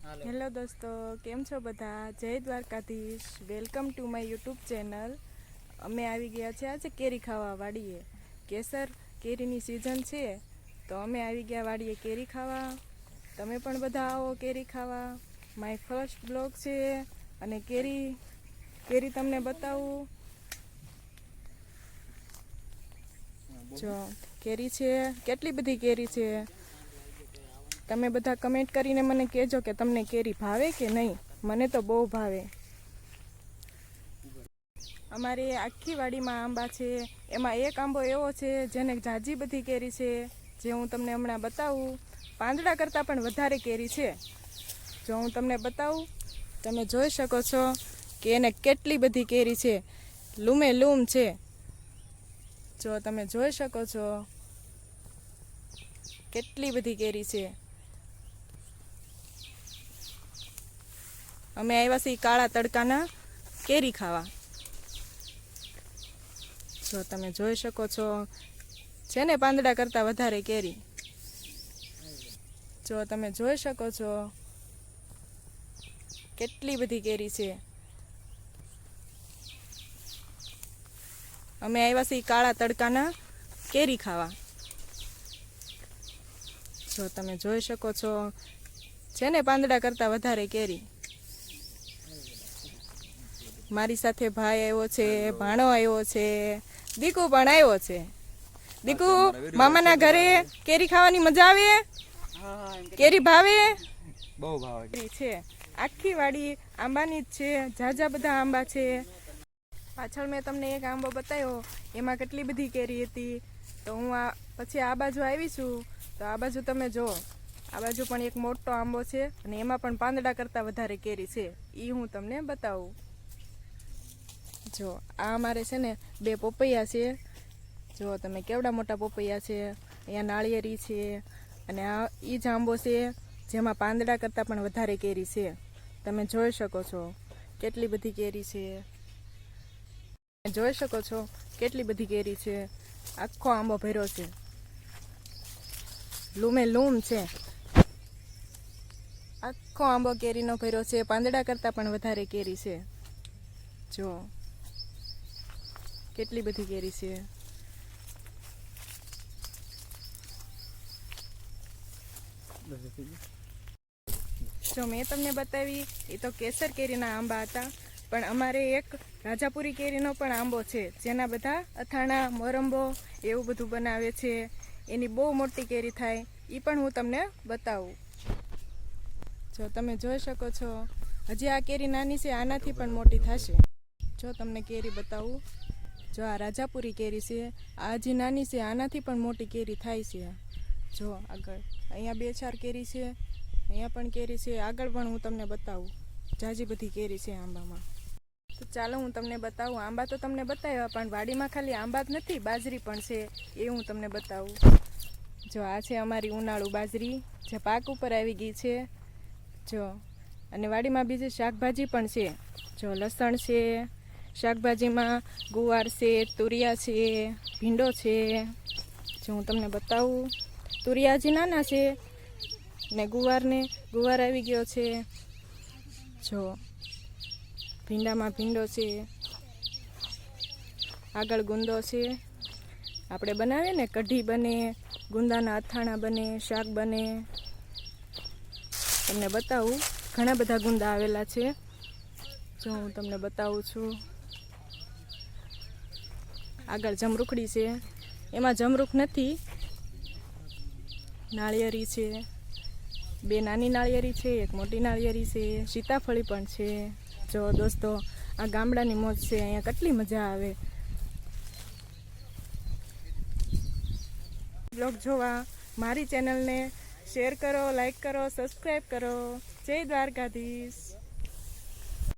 Hello દોસ્તો, કેમ છો બધા? જય Dwarkadhish. Welcome to my YouTube channel. અમે આવી ગયા છે આજે કેરી ખાવા વાડીએ. કેસર કેરીની સિઝન છે તો અમે આવી ગયા વાડીએ કેરી ખાવા. તમે પણ બધા આવો કેરી ખાવા. માય ફર્સ્ટ બ્લોગ છે અને કેરી તમને બતાવું. જો કેરી છે, કેટલી બધી કેરી છે. તમે બધા કમેન્ટ કરીને મને કહેજો કે તમને કેરી ભાવે કે નહીં. મને તો બહુ ભાવે. અમારે આખી વાડીમાં આંબા છે. એમાં એક આંબો એવો છે જેને ઝાઝી બધી કેરી છે, જે હું તમને હમણાં બતાવું. પાંદડા કરતાં પણ વધારે કેરી છે. જો હું તમને બતાવું, તમે જોઈ શકો છો કે એને કેટલી બધી કેરી છે. લૂમે લૂમ છે. જો તમે જોઈ શકો છો કેટલી બધી કેરી છે. અમે આવ્યા છીએ કાળા તડકાના કેરી ખાવા. જો તમે જોઈ શકો છો, છે ને પાંદડા કરતાં વધારે કેરી. જો તમે જોઈ શકો છો કેટલી બધી કેરી છે. અમે આવ્યા છીએ કાળા તડકાના કેરી ખાવા. જો તમે જોઈ શકો છો, છે ને પાંદડા કરતાં વધારે કેરી. મારી સાથે ભાઈ આવ્યો છે, ભાણો આવ્યો છે, દીકુ પણ આવ્યો છે. દીકુ, મામાના ઘરે કેરી ખાવાની મજા આવે? કેરી ભાવે? બહુ ભાવે છે. આખી વાડી આંબાની જ છે. ઝાઝા બધા આંબા છે. પાછળ મેં તમને એક આંબો બતાવ્યો, એમાં કેટલી બધી કેરી હતી. તો હું પછી આ બાજુ આવી છું, તો આ બાજુ તમે જુઓ. આ બાજુ પણ એક મોટો આંબો છે અને એમાં પણ પાંદડા કરતાં વધારે કેરી છે. એ હું તમને બતાવું. જો આ અમારે છે ને 2 પપૈયા છે. જો તમે કેવડા મોટા પપૈયા છે. અહીંયા નાળિયેરી છે અને આ એ જ આંબો છે જેમાં પાંદડા કરતાં પણ વધારે કેરી છે. તમે જોઈ શકો છો કેટલી બધી કેરી છે. જોઈ શકો છો કેટલી બધી કેરી છે. આખો આંબો ભર્યો છે. લૂમે લૂમ છે. આખો આંબો કેરીનો ભર્યો છે. પાંદડા કરતાં પણ વધારે કેરી છે. જો કેટલી બધી કેરી છે. જો મેં તમને બતાવી એ તો કેસર કેરીના આંબા હતા, પણ અમારે એક રાજાપુરી કેરીનો પણ આંબો છે, જેના બધા અથાણા, મોરંબો એવું બધું બનાવે છે. એની બહુ મોટી કેરી થાય, એ પણ હું તમને બતાવું. જો તમે જોઈ શકો છો, હજી આ કેરી નાની છે, આનાથી પણ મોટી થશે. જો તમને કેરી બતાવું. જો આ રાજાપુરી કેરી છે, આ હજી નાની છે, આનાથી પણ મોટી કેરી થાય છે. જો આગળ અહીંયા 2-4 કેરી છે. અહીંયા પણ કેરી છે. આગળ પણ હું તમને બતાવું. ઝાઝી બધી કેરી છે આંબામાં. તો ચાલો હું તમને બતાવું. આંબા તો તમને બતાવ્યા, પણ વાડીમાં ખાલી આંબા જ નથી, બાજરી પણ છે. એ હું તમને બતાવું. જો આ છે અમારી ઉનાળુ બાજરી, જે પાક ઉપર આવી ગઈ છે. જો અને વાડીમાં બીજી શાકભાજી પણ છે. જો લસણ છે, શાકભાજીમાં ગુવાર છે, તુરિયા છે, ભીંડો છે. જો હું તમને બતાવું. તુરિયા હજી નાના છે ને ગુવાર આવી ગયો છે. જો ભીંડામાં ભીંડો છે. આગળ ગુંદો છે. આપણે બનાવીએ ને કઢી બને, ગુંદાના અથાણા બને, શાક બને. તમને બતાવું. ઘણા બધા ગુંદા આવેલા છે. જો હું તમને બતાવું છું. આગળ જમરૂખડી છે. એમાં જમરૂખ નથી, નાળિયેરી છે. 2 નાની નાળિયેરી છે, 1 મોટી નાળિયેરી છે. સીતાફળી પણ છે. જો દોસ્તો, આ ગામડાની મોજ છે. અહીંયા કેટલી મજા આવે બ્લોગ જોવા. મારી ચેનલને શેર કરો, લાઈક કરો, સબસ્ક્રાઈબ કરો. જય દ્વારકાધીશ.